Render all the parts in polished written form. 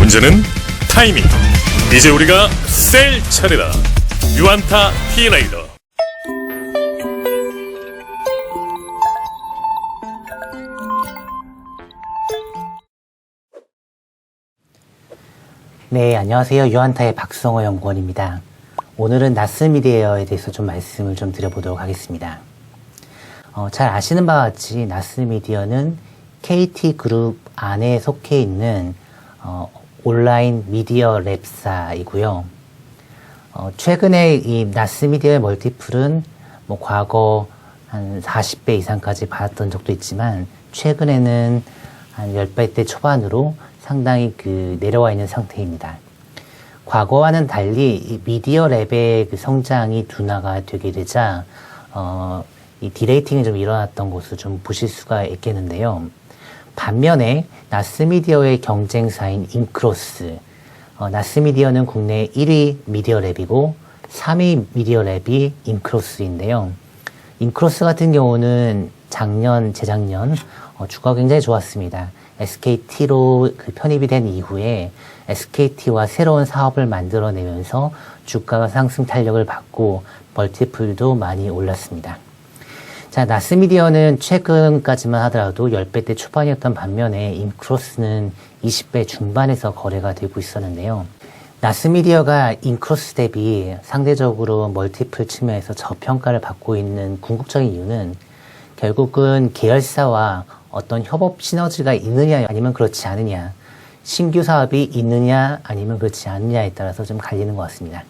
문제는 타이밍. 이제 우리가 셀 차례다. 유안타 T라이더. 네, 안녕하세요. 유안타의 박성호 연구원입니다. 오늘은 나스미디어에 대해서 좀 말씀을 좀 드려보도록 하겠습니다. 잘 아시는 바와 같이 나스미디어는 KT그룹 안에 속해 있는 온라인 미디어 랩사이고요. 최근에 이 나스미디어의 멀티플은 뭐 과거 한 40배 이상까지 받았던 적도 있지만 최근에는 한 10배대 초반으로 상당히 내려와 있는 상태입니다. 과거와는 달리 이 미디어 랩의 성장이 둔화가 되게 되자 이 디레이팅이 좀 일어났던 것을 좀 보실 수가 있겠는데요. 반면에 나스미디어의 경쟁사인 인크로스, 나스미디어는 국내 1위 미디어 랩이고 3위 미디어 랩이 인크로스인데요. 인크로스 같은 경우는 작년, 재작년 주가가 굉장히 좋았습니다. SKT로 편입이 된 이후에 SKT와 새로운 사업을 만들어내면서 주가가 상승 탄력을 받고 멀티플도 많이 올랐습니다. 자, 나스미디어는 최근까지만 하더라도 10배대 초반이었던 반면에 인크로스는 20배 중반에서 거래가 되고 있었는데요. 나스미디어가 인크로스 대비 상대적으로 멀티플 측면에서 저평가를 받고 있는 궁극적인 이유는 결국은 계열사와 어떤 협업 시너지가 있느냐 아니면 그렇지 않느냐, 신규 사업이 있느냐 아니면 그렇지 않느냐에 따라서 좀 갈리는 것 같습니다.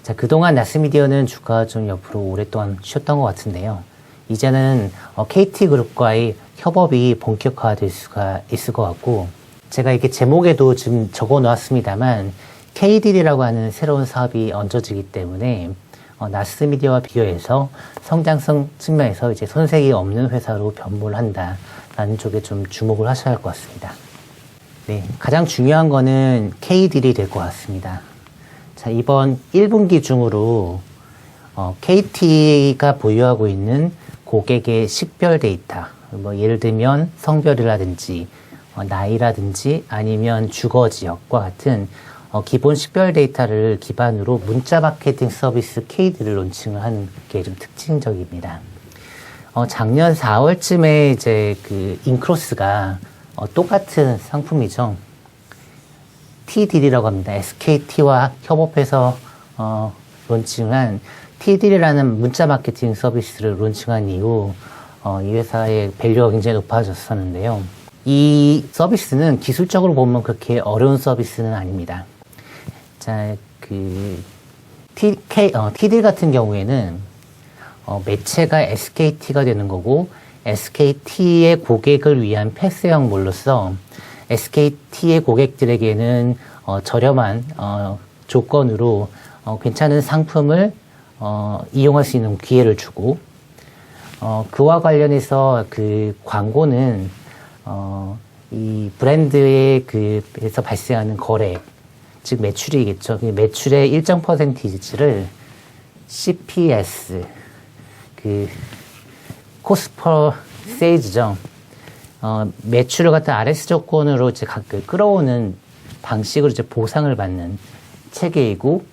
자, 그동안 나스미디어는 주가가 좀 옆으로 오랫동안 쉬었던 것 같은데요. 이제는 KT그룹과의 협업이 본격화될 수가 있을 것 같고, 제가 이렇게 제목에도 지금 적어 놓았습니다만 KDD라고 하는 새로운 사업이 얹어지기 때문에 나스미디어와 비교해서 성장성 측면에서 이제 손색이 없는 회사로 변모를 한다라는 쪽에 좀 주목을 하셔야 할 것 같습니다. 네, 가장 중요한 거는 KDD이 될 것 같습니다. 자, 이번 1분기 중으로 KT가 보유하고 있는 고객의 식별 데이터, 뭐 예를 들면 성별이라든지 나이라든지 아니면 주거 지역과 같은 기본 식별 데이터를 기반으로 문자 마케팅 서비스 KD를 론칭을 한 게 좀 특징적입니다. 작년 4월쯤에 이제 인크로스가 똑같은 상품이죠. TDD라고 합니다. SKT와 협업해서 론칭한 TDD라는 문자 마케팅 서비스를 론칭한 이후 이 회사의 밸류가 굉장히 높아졌었는데요. 이 서비스는 기술적으로 보면 그렇게 어려운 서비스는 아닙니다. 자, TD 같은 경우에는 매체가 SKT가 되는 거고 SKT의 고객을 위한 패스형 몰로서 SKT의 고객들에게는 저렴한 조건으로 괜찮은 상품을 이용할 수 있는 기회를 주고 그와 관련해서 광고는 이 브랜드의 에서 발생하는 거래, 즉 매출이겠죠. 매출의 일정 퍼센티지를 CPS, 코스트 퍼 세일즈죠. 매출을 갖다 RS 조건으로 이제 끌어오는 방식으로 이제 보상을 받는 체계이고,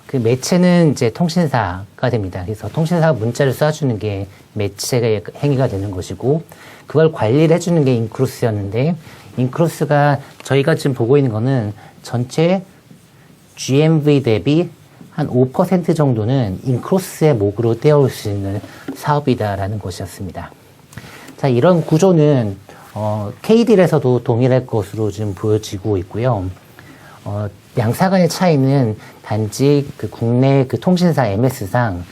그 매체는 이제 통신사가 됩니다. 그래서 통신사가 문자를 쏴주는 게 매체의 행위가 되는 것이고, 그걸 관리를 해주는 게 인크로스였는데, 인크로스가 저희가 지금 보고 있는 거는 전체 GMV 대비 한 5% 정도는 인크로스의 목으로 떼어올 수 있는 사업이다라는 것이었습니다. 자, 이런 구조는 KD에서도 동일할 것으로 지금 보여지고 있고요. 양사 간의 차이는 단지 국내 통신사 MS상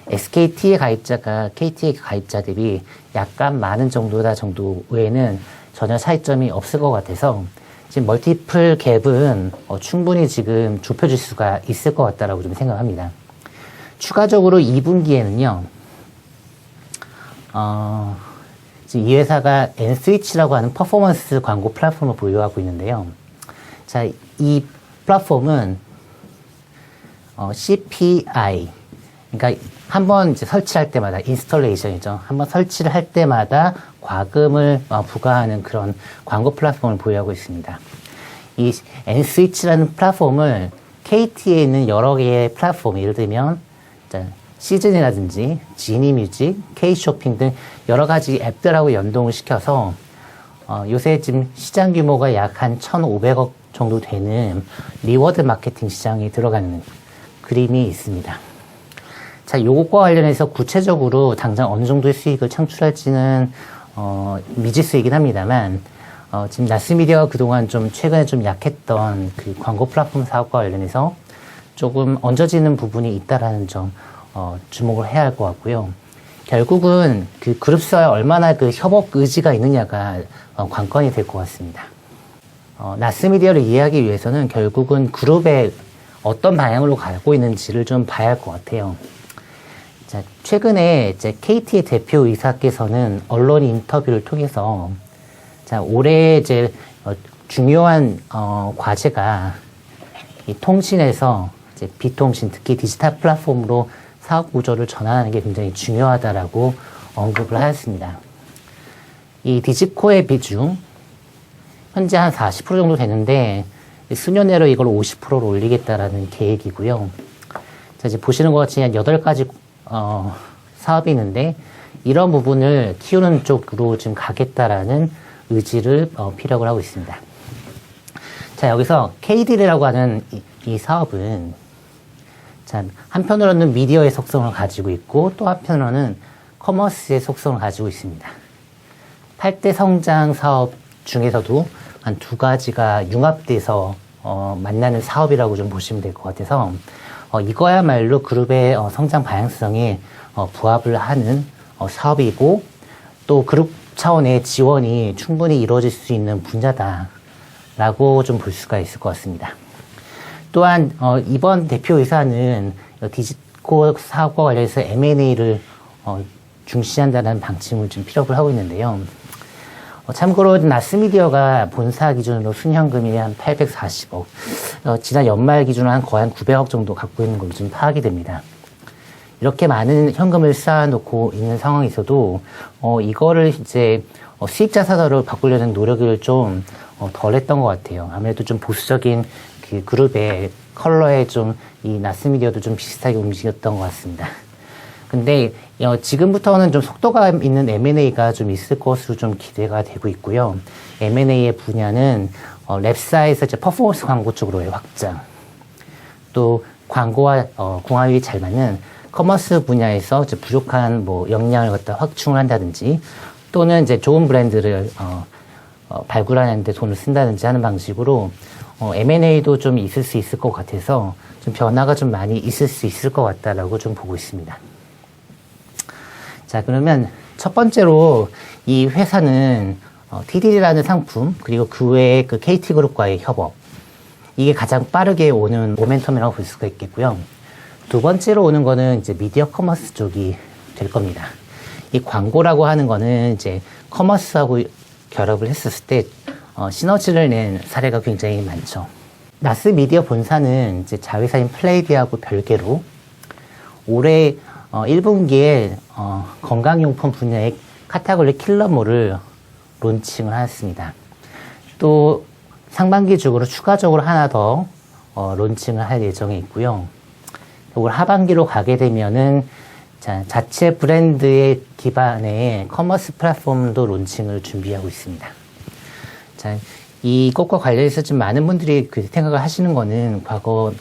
SKT의 가입자가 KT의 가입자 대비 약간 많은 정도다 정도 외에는 전혀 차이점이 없을 것 같아서 지금 멀티플 갭은 충분히 지금 좁혀질 수가 있을 것 같다라고 좀 생각합니다. 추가적으로 2분기에는요, 지금 이 회사가 Nswitch라고 하는 퍼포먼스 광고 플랫폼을 보유하고 있는데요. 자, 이 플랫폼은 CPI, 그러니까 한번 이제 설치할 때마다 인스톨레이션이죠. 한번 설치를 할 때마다 과금을 부과하는 그런 광고 플랫폼을 보유하고 있습니다. 이 N스위치라는 플랫폼을 KT에 있는 여러 개의 플랫폼, 예를 들면 시즌이라든지 지니뮤직, K쇼핑 등 여러 가지 앱들하고 연동을 시켜서 요새 지금 시장 규모가 약 한 1,500억 정도 되는 리워드 마케팅 시장에 들어가는 그림이 있습니다. 자, 요것과 관련해서 구체적으로 당장 어느 정도의 수익을 창출할지는 미지수이긴 합니다만 지금 나스미디어가 그동안 좀 최근에 좀 약했던 그 광고 플랫폼 사업과 관련해서 조금 얹어지는 부분이 있다라는 점 주목을 해야 할 것 같고요. 결국은 그 그룹사와 얼마나 그 협업 의지가 있느냐가 관건이 될 것 같습니다. 나스미디어를 이해하기 위해서는 결국은 그룹의 어떤 방향으로 가고 있는지를 좀 봐야 할 것 같아요. 자, 최근에 이제 KT의 대표이사께서는 언론 인터뷰를 통해서 자, 올해 이제 중요한 과제가 이 통신에서 이제 비통신, 특히 디지털 플랫폼으로 사업 구조를 전환하는 게 굉장히 중요하다라고 언급을 하였습니다. 이 디지코의 비중 현재 한 40% 정도 되는데 수년 내로 이걸 50%로 올리겠다라는 계획이고요. 자, 이제 보시는 것 같이 한 8가지 사업이 있는데 이런 부분을 키우는 쪽으로 지금 가겠다라는 의지를 피력을 하고 있습니다. 자, 여기서 KD라고 하는 이 사업은 자, 한편으로는 미디어의 속성을 가지고 있고 또 한편으로는 커머스의 속성을 가지고 있습니다. 8대 성장 사업 중에서도 한 2가지가 융합돼서 만나는 사업이라고 좀 보시면 될 것 같아서 이거야말로 그룹의 성장 방향성에 부합을 하는 사업이고 또 그룹 차원의 지원이 충분히 이루어질 수 있는 분야다라고 좀 볼 수가 있을 것 같습니다. 또한 이번 대표이사는 디지코 사업과 관련해서 M&A를 중시한다는 방침을 좀 피력을 하고 있는데요. 참고로 나스미디어가 본사 기준으로 순현금이 한 840억, 지난 연말 기준으로 한 거의 한 900억 정도 갖고 있는 걸로 좀 파악이 됩니다. 이렇게 많은 현금을 쌓아놓고 있는 상황에서도 이거를 이제 수익자 사다로 바꾸려는 노력을 좀 덜 했던 것 같아요. 아무래도 좀 보수적인 그 그룹의 컬러에 좀 이 나스미디어도 좀 비슷하게 움직였던 것 같습니다. 근데 지금부터는 좀 속도가 있는 M&A가 좀 있을 것으로 좀 기대가 되고 있고요. M&A의 분야는 랩사에서 이제 퍼포먼스 광고 쪽으로의 확장, 또 광고와 궁합이 잘 맞는 커머스 분야에서 이제 부족한 뭐 역량을 갖다 확충을 한다든지 또는 이제 좋은 브랜드를 발굴하는 데 돈을 쓴다든지 하는 방식으로 M&A도 좀 있을 수 있을 것 같아서 좀 변화가 좀 많이 있을 수 있을 것 같다라고 좀 보고 있습니다. 자, 그러면 첫 번째로 이 회사는 TDD라는 상품 그리고 그 외에 그 KT그룹과의 협업, 이게 가장 빠르게 오는 모멘텀이라고 볼 수가 있겠고요. 두 번째로 오는 거는 이제 미디어 커머스 쪽이 될 겁니다. 이 광고라고 하는 거는 이제 커머스하고 결합을 했었을 때 시너지를 낸 사례가 굉장히 많죠. 나스미디어 본사는 이제 자회사인 플레이디하고 별개로 올해 1분기에 건강용품 분야의 카테고리 킬러몰을 론칭을 하였습니다. 또 상반기 중으로 추가적으로 하나 더 론칭을 할 예정에 있고요. 올 하반기로 가게 되면은 자체 브랜드의 기반의 커머스 플랫폼도 론칭을 준비하고 있습니다. 자, 이것과 관련해서 좀 많은 분들이 그 생각을 하시는 거는 과거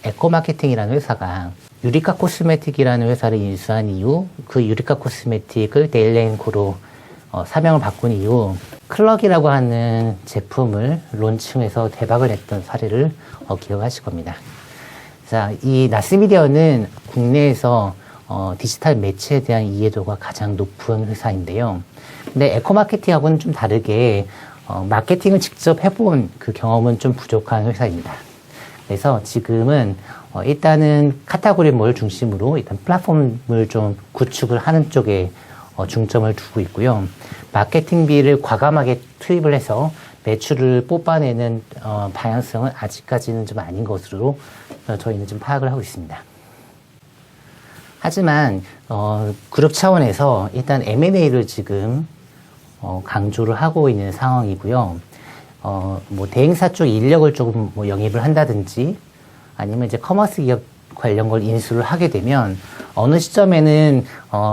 에코마케팅이라는 회사가 유리카 코스메틱이라는 회사를 인수한 이후 그 유리카 코스메틱을 데일리앤코로 사명을 바꾼 이후 클럭이라고 하는 제품을 론칭해서 대박을 냈던 사례를 기억하실 겁니다. 자, 이 나스미디어는 국내에서 디지털 매체에 대한 이해도가 가장 높은 회사인데요. 근데 에코마케팅하고는 좀 다르게 마케팅을 직접 해본 그 경험은 좀 부족한 회사입니다. 그래서 지금은 일단은 카테고리몰 중심으로 일단 플랫폼을 좀 구축을 하는 쪽에 중점을 두고 있고요. 마케팅비를 과감하게 투입을 해서 매출을 뽑아내는 방향성은 아직까지는 좀 아닌 것으로 저희는 좀 파악을 하고 있습니다. 하지만 그룹 차원에서 일단 M&A를 지금 강조를 하고 있는 상황이고요. 뭐 대행사 쪽 인력을 조금 뭐 영입을 한다든지 아니면 이제 커머스 기업 관련 걸 인수를 하게 되면 어느 시점에는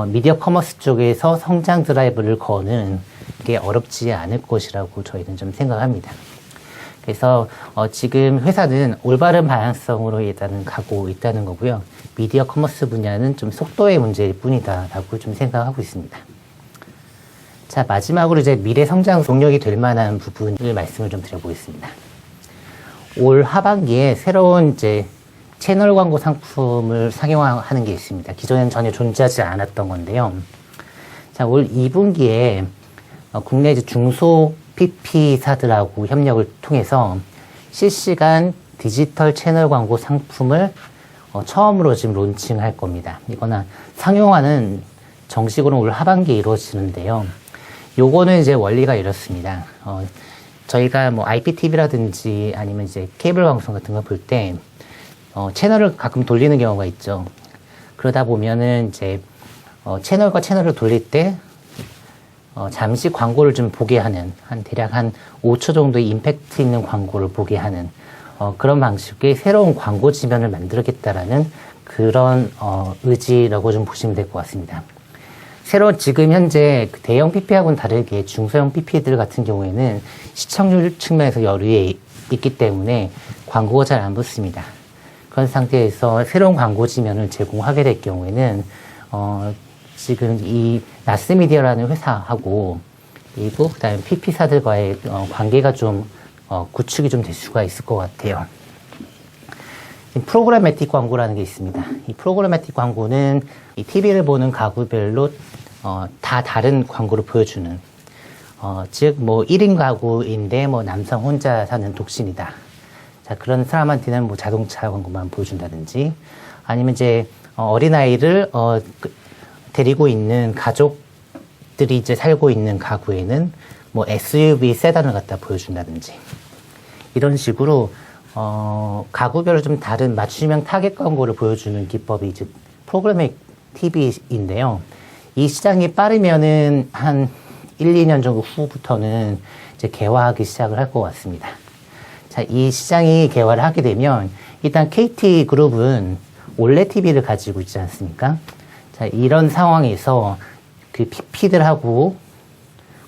미디어 커머스 쪽에서 성장 드라이브를 거는 게 어렵지 않을 것이라고 저희는 좀 생각합니다. 그래서 지금 회사는 올바른 방향성으로 일단은 가고 있다는 거고요. 미디어 커머스 분야는 좀 속도의 문제일 뿐이다라고 좀 생각하고 있습니다. 자, 마지막으로 이제 미래 성장 동력이 될 만한 부분을 말씀을 좀 드려보겠습니다. 올 하반기에 새로운 이제 채널 광고 상품을 상용화하는 게 있습니다. 기존에는 전혀 존재하지 않았던 건데요. 자, 올 2분기에 국내 이제 중소 PP사들하고 협력을 통해서 실시간 디지털 채널 광고 상품을 처음으로 지금 론칭할 겁니다. 이거는 상용화는 정식으로 올 하반기에 이루어지는데요. 요거는 이제 원리가 이렇습니다. 저희가 뭐 IPTV라든지 아니면 이제 케이블 방송 같은 거 볼 때, 채널을 가끔 돌리는 경우가 있죠. 그러다 보면은 이제, 채널과 채널을 돌릴 때, 잠시 광고를 좀 보게 하는, 대략 한 5초 정도의 임팩트 있는 광고를 보게 하는, 그런 방식의 새로운 광고 지면을 만들겠다라는 그런, 의지라고 좀 보시면 될 것 같습니다. 새로 지금 현재 대형 PP하고는 다르게 중소형 PP들 같은 경우에는 시청률 측면에서 여유에 있기 때문에 광고가 잘 안 붙습니다. 그런 상태에서 새로운 광고 지면을 제공하게 될 경우에는 지금 이 나스미디어라는 회사하고 그리고 그다음에 PP사들과의 관계가 좀 구축이 좀 될 수가 있을 것 같아요. 프로그래매틱 광고라는 게 있습니다. 이 프로그래매틱 광고는 이 TV를 보는 가구별로 다 다른 광고를 보여주는 즉 뭐 1인 가구인데 뭐 남성 혼자 사는 독신이다. 자, 그런 사람한테는 뭐 자동차 광고만 보여준다든지 아니면 이제 어린아이를 데리고 있는 가족들이 이제 살고 있는 가구에는 뭐 SUV 세단을 갖다 보여준다든지 이런 식으로 가구별로 좀 다른 맞춤형 타겟 광고를 보여주는 기법이 이제 프로그래밍 TV인데요. 이 시장이 빠르면은 한 1, 2년 정도 후부터는 이제 개화하기 시작을 할 것 같습니다. 자, 이 시장이 개화를 하게 되면 일단 KT그룹은 올레 TV를 가지고 있지 않습니까? 자, 이런 상황에서 그 PP들하고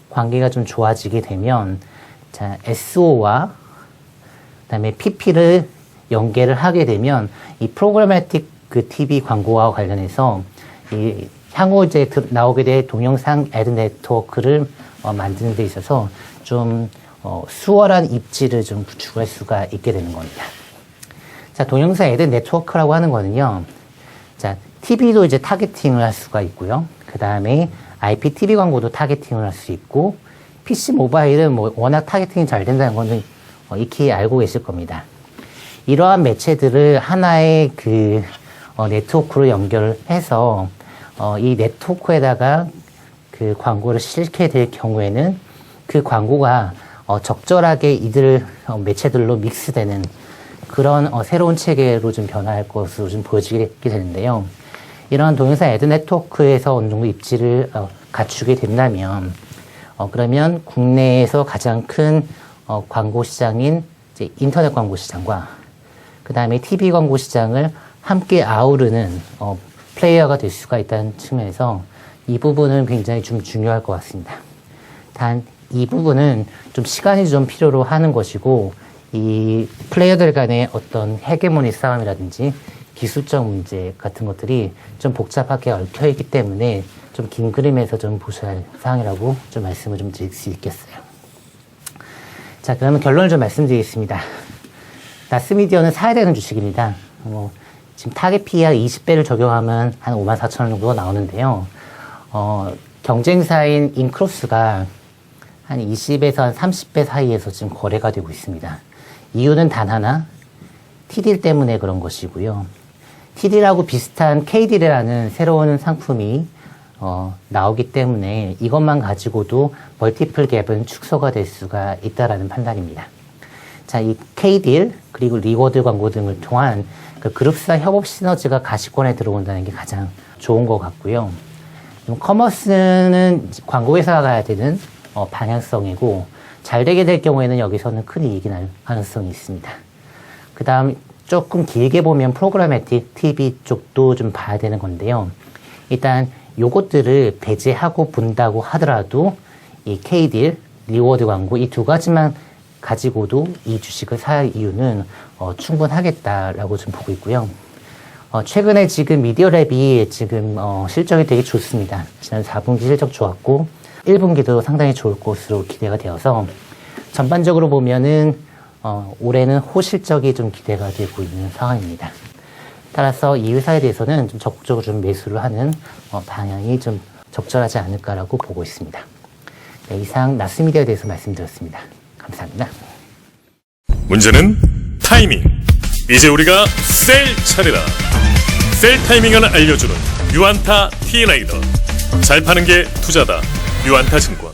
관계가 좀 좋아지게 되면 자, SO와 그다음에 PP를 연계를 하게 되면 이 프로그래매틱 그 TV 광고와 관련해서 이 향후 이제 나오게 될 동영상 애드 네트워크를 만드는 데 있어서 좀 수월한 입지를 좀 구축할 수가 있게 되는 겁니다. 자, 동영상 애드 네트워크라고 하는 거는요. 자, TV도 이제 타겟팅을 할 수가 있고요. 그 다음에 IPTV 광고도 타겟팅을 할 수 있고 PC 모바일은 뭐 워낙 타겟팅이 잘 된다는 거는 익히 알고 계실 겁니다. 이러한 매체들을 하나의 그 네트워크로 연결해서 이 네트워크에다가 그 광고를 실게 될 경우에는 그 광고가 적절하게 이들 매체들로 믹스되는 그런 새로운 체계로 좀 변화할 것으로 좀 보여지게 되는데요. 이런 동영상 애드 네트워크에서 어느 정도 입지를 갖추게 된다면 그러면 국내에서 가장 큰 광고 시장인 이제 인터넷 광고 시장과 그 다음에 TV 광고 시장을 함께 아우르는 플레이어가 될 수가 있다는 측면에서 이 부분은 굉장히 좀 중요할 것 같습니다. 단 이 부분은 좀 시간이 좀 필요로 하는 것이고 이 플레이어들 간의 어떤 헤게모니 싸움이라든지 기술적 문제 같은 것들이 좀 복잡하게 얽혀있기 때문에 좀 긴 그림에서 좀 보셔야 할 사항이라고 좀 말씀을 좀 드릴 수 있겠어요. 자, 그러면 결론을 좀 말씀드리겠습니다. 나스미디어는 사야 되는 주식입니다. 지금 타겟 PER 20배를 적용하면 한 54,000원 정도가 나오는데요. 경쟁사인 인크로스가 한 20에서 한 30배 사이에서 지금 거래가 되고 있습니다. 이유는 단 하나, TD 때문에 그런 것이고요. TD라고 비슷한 KD라는 새로운 상품이 나오기 때문에 이것만 가지고도 멀티플 갭은 축소가 될 수가 있다라는 판단입니다. 자, 이 KD 그리고 리워드 광고 등을 통한 그 그룹사 협업 시너지가 가시권에 들어온다는 게 가장 좋은 것 같고요. 커머스는 광고 회사가 가야 되는 방향성이고 잘 되게 될 경우에는 여기서는 큰 이익이 날 가능성이 있습니다. 그 다음 조금 길게 보면 프로그래매틱 TV 쪽도 좀 봐야 되는 건데요. 일단 요것들을 배제하고 본다고 하더라도 이 K딜, 리워드 광고 이 두 가지만 가지고도 이 주식을 살 이유는 충분하겠다라고 좀 보고 있고요. 최근에 지금 미디어랩이 지금 실적이 되게 좋습니다. 지난 4분기 실적 좋았고 1분기도 상당히 좋을 것으로 기대가 되어서 전반적으로 보면은 올해는 호실적이 좀 기대가 되고 있는 상황입니다. 따라서 이 회사에 대해서는 좀 적극적으로 좀 매수를 하는 방향이 좀 적절하지 않을까라고 보고 있습니다. 네, 이상 나스미디어에 대해서 말씀드렸습니다. 감사합니다. 문제는 타이밍. 이제 우리가 셀 차례다. 셀 타이밍을 알려주는 유안타 T레이더. 잘 파는 게 투자다. 유안타증권.